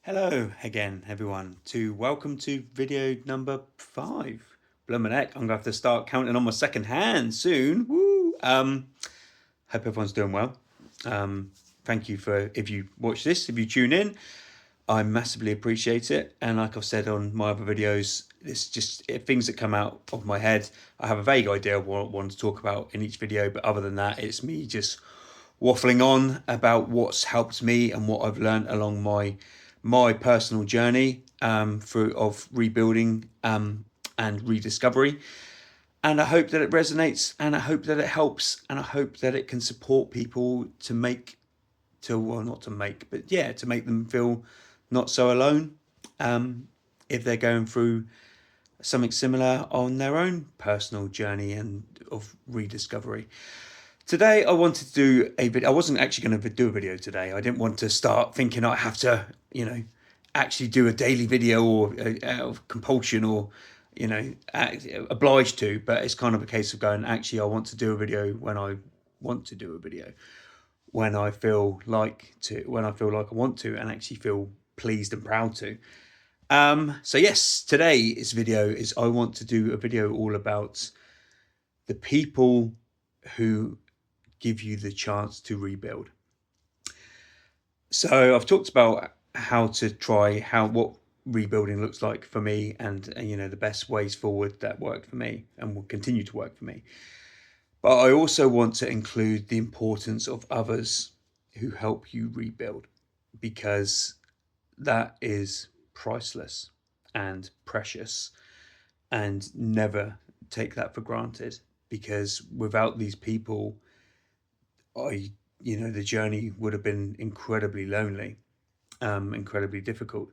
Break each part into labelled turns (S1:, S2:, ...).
S1: Hello again, everyone. Welcome to video number 5. Bloomin' heck, I'm gonna have to start counting on my second hand soon. Woo! Hope everyone's doing well. Thank you for if you watch this, if you tune in, I massively appreciate it. And like I've said on my other videos, it's just things that come out of my head. I have a vague idea of what I want to talk about in each video, but other than that, it's me just waffling on about what's helped me and what I've learned along my personal journey through of rebuilding and rediscovery. And I hope that it resonates, and I hope that it helps, and I hope that it can support people to make to well not to make but yeah to make them feel not so alone if they're going through something similar on their own personal journey and of rediscovery. Today I wanted to do a video. I wasn't actually going to do a video today. I didn't want to start thinking I have to, actually do a daily video or out of compulsion or, obliged to. But it's kind of a case of going, actually, I want to do a video when I want to do a video, when I feel like I want to, and actually feel pleased and proud to. So yes, today's video is I want to do a video all about the people who give you the chance to rebuild. So I've talked about what rebuilding looks like for me, and the best ways forward that worked for me and will continue to work for me. But I also want to include the importance of others who help you rebuild, because that is priceless and precious, and never take that for granted, because without these people, the journey would have been incredibly lonely, incredibly difficult.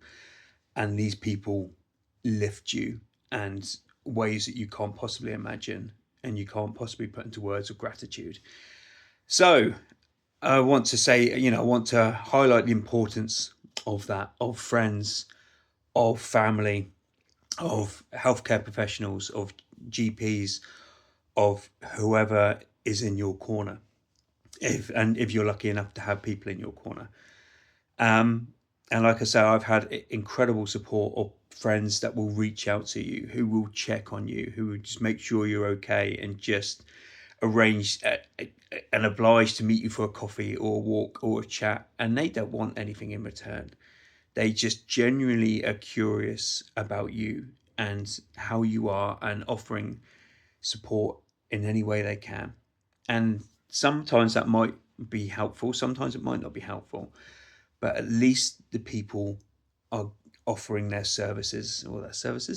S1: And these people lift you and ways that you can't possibly imagine and you can't possibly put into words of gratitude. So I want to highlight the importance of that, of friends, of family, of healthcare professionals, of GPs, of whoever is in your corner. If you're lucky enough to have people in your corner. And like I say, I've had incredible support of friends that will reach out to you, who will check on you, who will just make sure you're okay, and just arrange and oblige to meet you for a coffee or a walk or a chat. And they don't want anything in return. They just genuinely are curious about you and how you are, and offering support in any way they can. And sometimes that might be helpful, sometimes it might not be helpful, but at least the people are offering their services,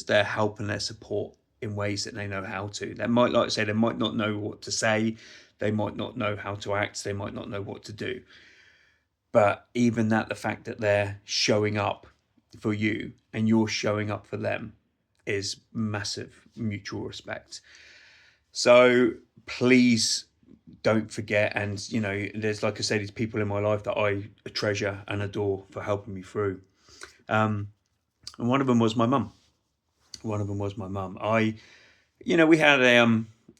S1: their help and their support in ways that they know how to. They might, like I say, they might not know what to say, they might not know how to act, they might not know what to do. But even that, the fact that they're showing up for you and you're showing up for them, is massive mutual respect. So please don't forget. And there's, like I said, these people in my life that I treasure and adore for helping me through. And one of them was my mum. We had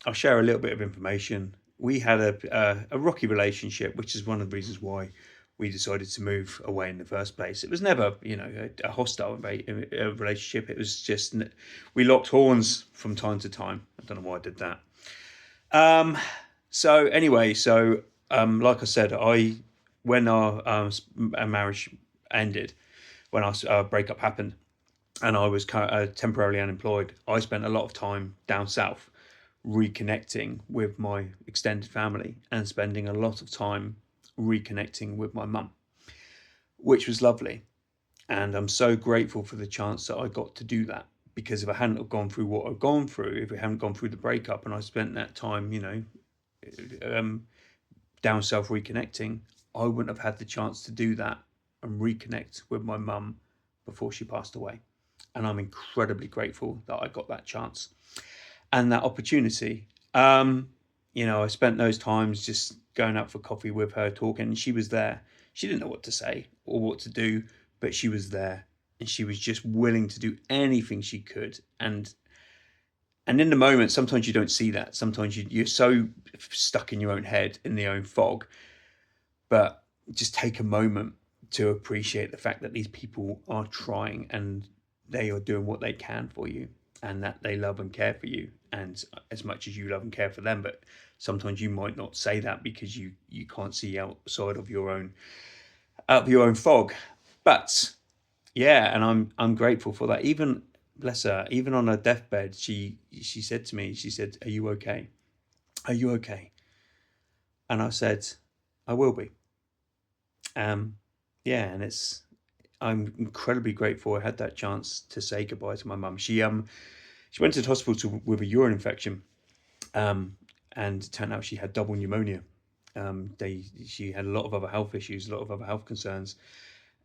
S1: I'll share a little bit of information. We had a rocky relationship, which is one of the reasons why we decided to move away in the first place. It was never, a hostile relationship. It was just, we locked horns from time to time. I don't know why I did that. So anyway, like I said, when our marriage ended, when our breakup happened, and I was temporarily unemployed, I spent a lot of time down south reconnecting with my extended family and spending a lot of time reconnecting with my mum, which was lovely. And I'm so grateful for the chance that I got to do that, because if I hadn't have gone through what I've gone through, if we hadn't gone through the breakup and I spent that time, down south reconnecting, I wouldn't have had the chance to do that and reconnect with my mum before she passed away. And I'm incredibly grateful that I got that chance and that opportunity. I spent those times just going out for coffee with her, talking, and she was there. She didn't know what to say or what to do, but she was there, and she was just willing to do anything she could. And in the moment, sometimes you don't see that. Sometimes you're so stuck in your own head, in the own fog. But just take a moment to appreciate the fact that these people are trying and they are doing what they can for you, and that they love and care for you, and as much as you love and care for them. But sometimes you might not say that because you can't see outside of your own, out of your own fog. But yeah, and I'm grateful for that. Even, bless her, even on her deathbed, she said to me, she said, "Are you okay? Are you okay?" And I said, "I will be." Yeah, and I'm incredibly grateful I had that chance to say goodbye to my mum. She went to the hospital with a urine infection, and it turned out she had double pneumonia. She had a lot of other health issues, a lot of other health concerns,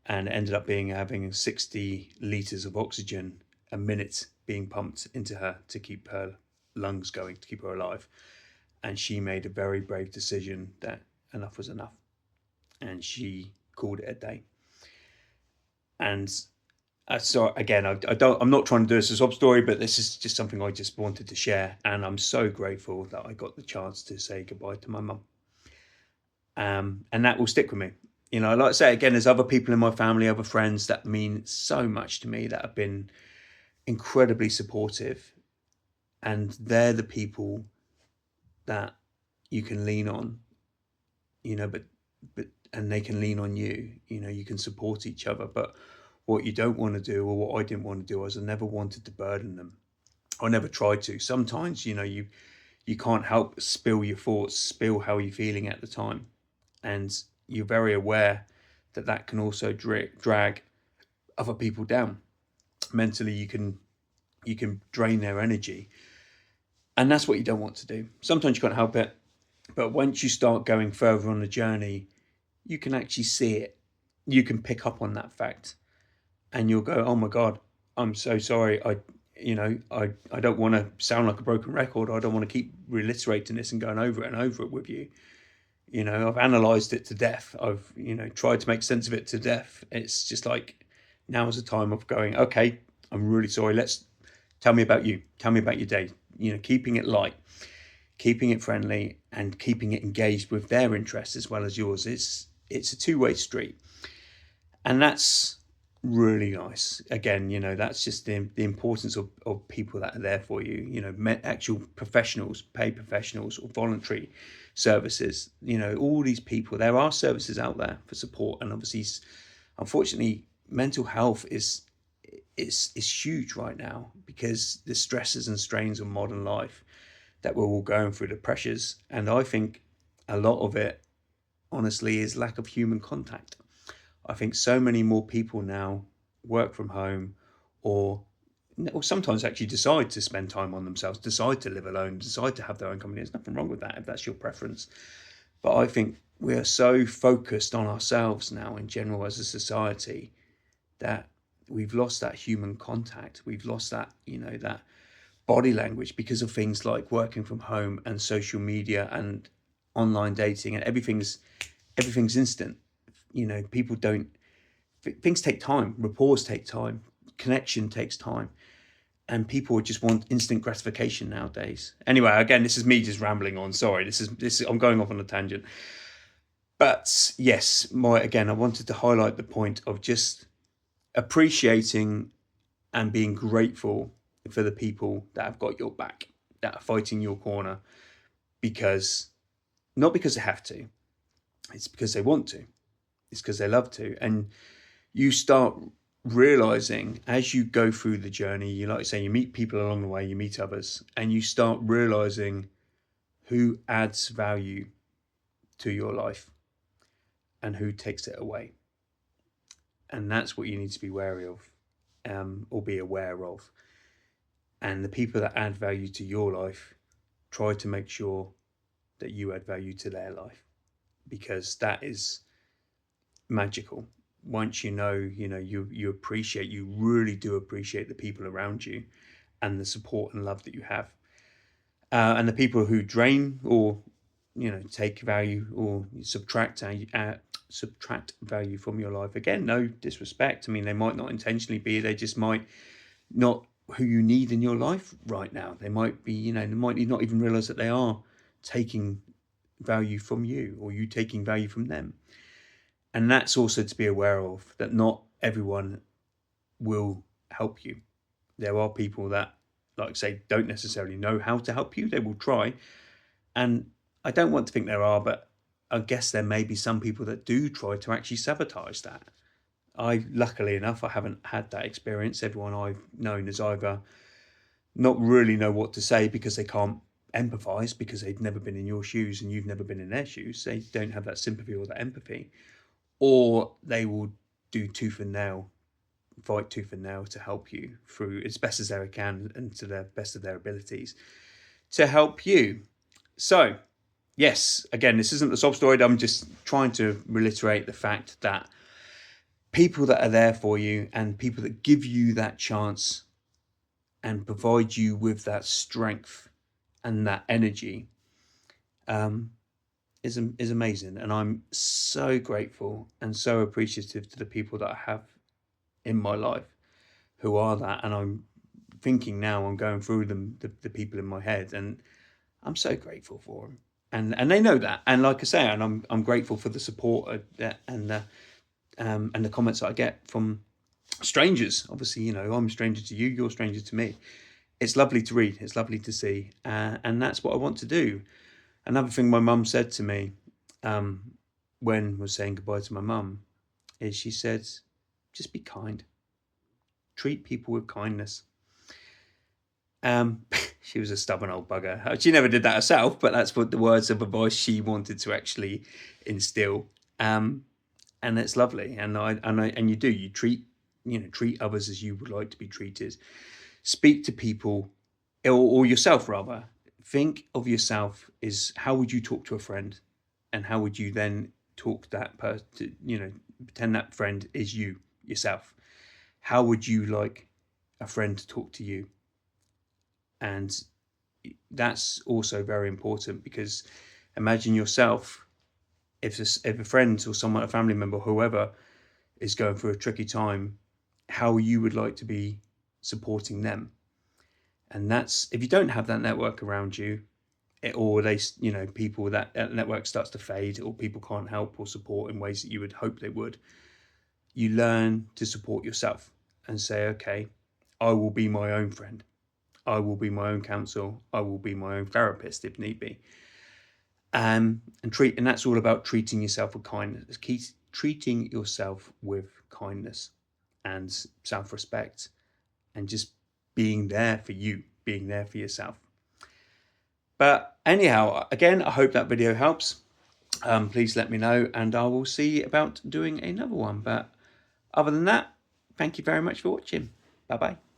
S1: and it ended up having 60 liters of oxygen a minute being pumped into her to keep her lungs going, to keep her alive. And she made a very brave decision that enough was enough, and she called it a day. And so again, I'm not trying to do this as a sob story, but this is just something I just wanted to share, and I'm so grateful that I got the chance to say goodbye to my mum. And that will stick with me. You know, like I say again, there's other people in my family, other friends that mean so much to me, that have been incredibly supportive, and they're the people that you can lean on. You know, but and they can lean on you. You know, you can support each other, but what you don't want to do, or what I didn't want to do, is I never wanted to burden them. I never tried to. Sometimes, you know, you can't help but spill your thoughts, spill how you're feeling at the time, and you're very aware that that can also drag other people down mentally. You can drain their energy, and that's what you don't want to do. Sometimes you can't help it, but once you start going further on the journey, you can actually see it. You can pick up on that fact, and you'll go, "Oh my God, I'm so sorry. I don't want to sound like a broken record. I don't want to keep reiterating this and going over it and over it with you. You know, I've analysed it to death. I've, tried to make sense of it to death. It's just like, now is the time of going, okay, I'm really sorry. Tell me about you. Tell me about your day. You know, keeping it light, keeping it friendly, and keeping it engaged with their interests as well as yours. It's a two-way street. And that's really nice. Again, that's just the importance of people that are there for you, actual professionals, paid professionals, or voluntary services. All these people, there are services out there for support. And obviously, unfortunately, mental health is huge right now, because the stresses and strains of modern life that we're all going through, the pressures. And I think a lot of it, honestly, is lack of human contact. I think so many more people now work from home, or sometimes actually decide to spend time on themselves, decide to live alone, decide to have their own company. There's nothing wrong with that if that's your preference. But I think we are so focused on ourselves now in general as a society, that we've lost that human contact. We've lost that, that body language, because of things like working from home and social media and online dating, and everything's instant. People don't, things take time, rapport take time, connection takes time, and people just want instant gratification nowadays. Anyway, again, this is me just rambling on. Sorry, this is I'm going off on a tangent. But yes, I wanted to highlight the point of just appreciating and being grateful for the people that have got your back, that are fighting your corner, because not because they have to, it's because they want to, it's because they love to. And you start realizing as you go through the journey, you, like I say, you meet people along the way, you meet others, and you start realizing who adds value to your life and who takes it away. And that's what you need to be wary of, or be aware of. And the people that add value to your life, try to make sure that you add value to their life, because that is magical. Once you appreciate, you really do appreciate the people around you and the support and love that you have. And the people who drain, or take value, or subtract value from your life, again, no disrespect. I mean, they might not intentionally be, they just might not who you need in your life right now. They might be, they might not even realize that they are taking value from you, or you taking value from them. And that's also to be aware of, that not everyone will help you. There are people that, like I say, don't necessarily know how to help you. They will try. And I don't want to think there are, but I guess there may be some people that do try to actually sabotage that. Luckily enough, I haven't had that experience. Everyone I've known has either not really know what to say because they can't empathize, because they've never been in your shoes and you've never been in their shoes. They don't have that sympathy or that empathy, or they will do tooth and nail, fight tooth and nail to help you through as best as they can and to the best of their abilities to help you. So, yes, again, this isn't the sob story. I'm just trying to reiterate the fact that people that are there for you and people that give you that chance and provide you with that strength and that energy is amazing. And I'm so grateful and so appreciative to the people that I have in my life who are that. And I'm thinking now, I'm going through them, the people in my head, and I'm so grateful for them. And they know that. And like I say, and I'm grateful for the support and the comments that I get from strangers. Obviously, I'm a stranger to you, you're a stranger to me. It's lovely to read, it's lovely to see, and that's what I want to do. Another thing my mum said to me when I was saying goodbye to my mum is, she said, just be kind, treat people with kindness. She was a stubborn old bugger. She never did that herself, but that's what the words of advice she wanted to actually instill. And it's lovely. And you do, you treat others as you would like to be treated. Speak to people, or yourself rather. Think of yourself as, how would you talk to a friend, and how would you then talk that person? Pretend that friend is you yourself. How would you like a friend to talk to you? And that's also very important, because imagine yourself, if a friend or someone, a family member, whoever is going through a tricky time, how you would like to be supporting them. And that's, if you don't have that network around you, or people, that network starts to fade, or people can't help or support in ways that you would hope they would, you learn to support yourself and say, okay, I will be my own friend. I will be my own counsel. I will be my own therapist if need be. And that's all about treating yourself with kindness. Treating yourself with kindness and self-respect, and just being there for you, being there for yourself. But anyhow, again, I hope that video helps. Please let me know, and I will see about doing another one. But other than that, thank you very much for watching. Bye bye.